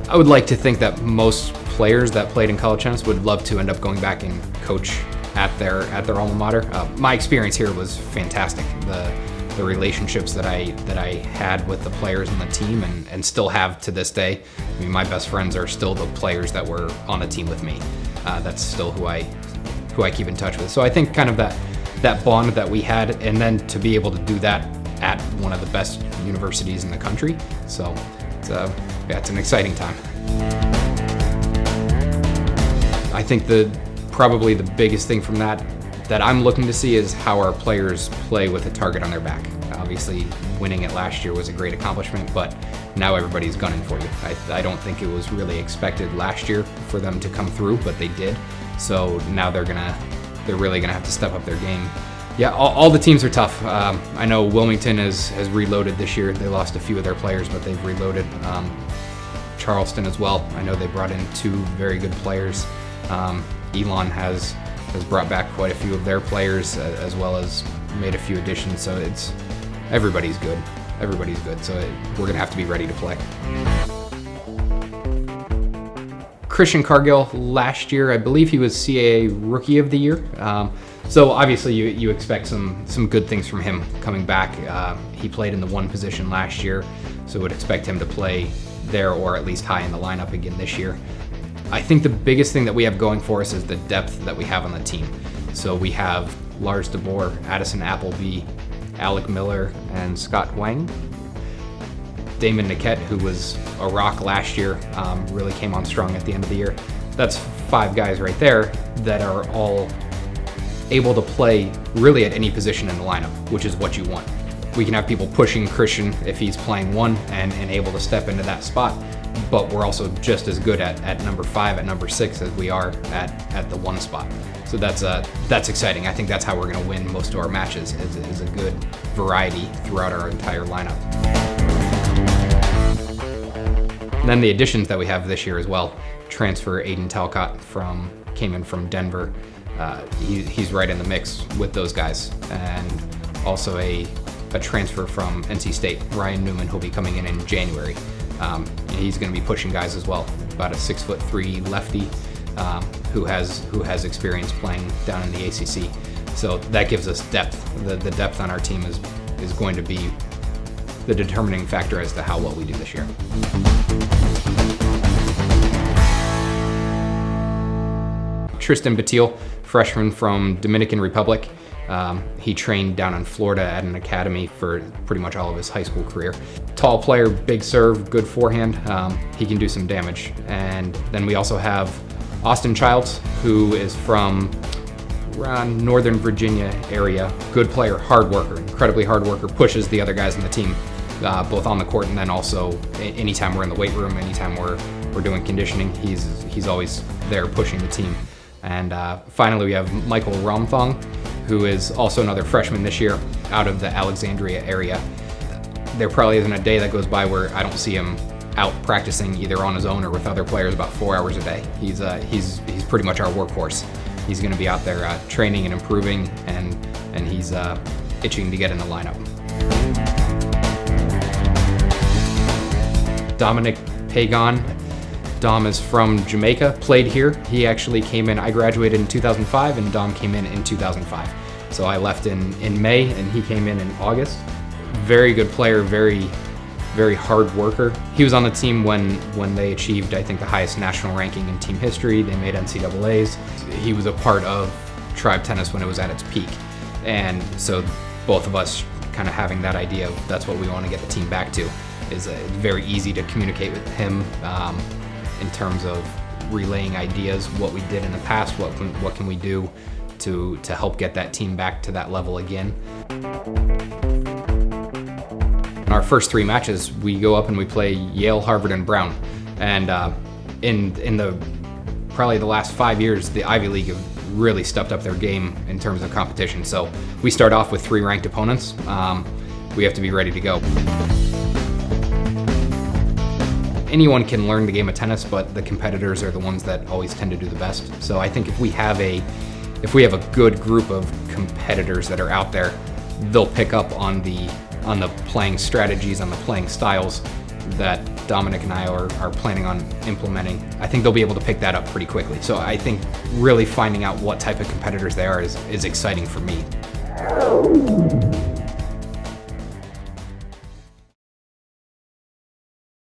I would like to think that most players that played in college tennis would love to end up going back and coach at their alma mater. My experience here was fantastic. The relationships that I had with the players and the team, and still have to this day. I mean, my best friends are still the players that were on the team with me. That's still who I keep in touch with. So I think kind of that bond that we had, and then to be able to do that at one of the best universities in the country. So it's an exciting time. I think probably the biggest thing from that I'm looking to see is how our players play with a target on their back. Obviously, winning it last year was a great accomplishment, but now everybody's gunning for you. I don't think it was really expected last year for them to come through, but they did. So now they're really gonna have to step up their game. Yeah, all the teams are tough. I know Wilmington has reloaded this year. They lost a few of their players, but they've reloaded. Charleston as well. I know they brought in 2 very good players. Elon has brought back quite a few of their players, as well as made a few additions. So everybody's good. Everybody's good. So we're gonna have to be ready to play. Christian Cargill last year, I believe he was CAA Rookie of the Year. So obviously you expect some good things from him coming back. He played in the 1 position last year, so would expect him to play there or at least high in the lineup again this year. I think the biggest thing that we have going for us is the depth that we have on the team. So we have Lars DeBoer, Addison Appleby, Alec Miller, and Scott Wang. Damon Niquette, who was a rock last year, really came on strong at the end of the year. That's 5 guys right there that are all able to play really at any position in the lineup, which is what you want. We can have people pushing Christian if he's playing 1 and able to step into that spot, but we're also just as good at number 5, at number 6 as we are at the 1 spot. So that's exciting. I think that's how we're going to win most of our matches, is a good variety throughout our entire lineup. And then the additions that we have this year as well. Transfer Aiden Talcott came in from Denver. He's right in the mix with those guys. And also a transfer from NC State, Ryan Newman, who'll be coming in January. He's going to be pushing guys as well. About a 6'3" lefty who has experience playing down in the ACC. So that gives us depth. The depth on our team is going to be the determining factor as to how well we do this year. Tristan Batil, freshman from Dominican Republic. He trained down in Florida at an academy for pretty much all of his high school career. Tall player, big serve, good forehand. He can do some damage. And then we also have Austin Childs, who is from around Northern Virginia area. Good player, hard worker, incredibly hard worker, pushes the other guys on the team, both on the court and then also anytime we're in the weight room, anytime we're doing conditioning, he's always there pushing the team. And finally we have Michael Romthong, who is also another freshman this year out of the Alexandria area. There probably isn't a day that goes by where I don't see him out practicing either on his own or with other players about 4 hours a day. He's pretty much our workhorse. He's going to be out there training and improving, and he's itching to get in the lineup. Dominic Pagan. Dom is from Jamaica, played here. He actually came in, I graduated in 2005 and Dom came in 2005. So I left in May and he came in August. Very good player, very, very hard worker. He was on the team when they achieved, I think, the highest national ranking in team history. They made NCAAs. He was a part of Tribe Tennis when it was at its peak. And so both of us kind of having that idea of that's what we want to get the team back to. Is very easy to communicate with him in terms of relaying ideas, what we did in the past, what can we do to help get that team back to that level again. In our first 3 matches, we go up and we play Yale, Harvard, and Brown. And in the probably the last 5 years, the Ivy League have really stepped up their game in terms of competition. So we start off with 3 ranked opponents. We have to be ready to go. Anyone can learn the game of tennis, but the competitors are the ones that always tend to do the best. So I think if we have a good group of competitors that are out there, they'll pick up on the playing strategies, on the playing styles, that Dominic and I are planning on implementing, I think they'll be able to pick that up pretty quickly. So I think really finding out what type of competitors they are is exciting for me.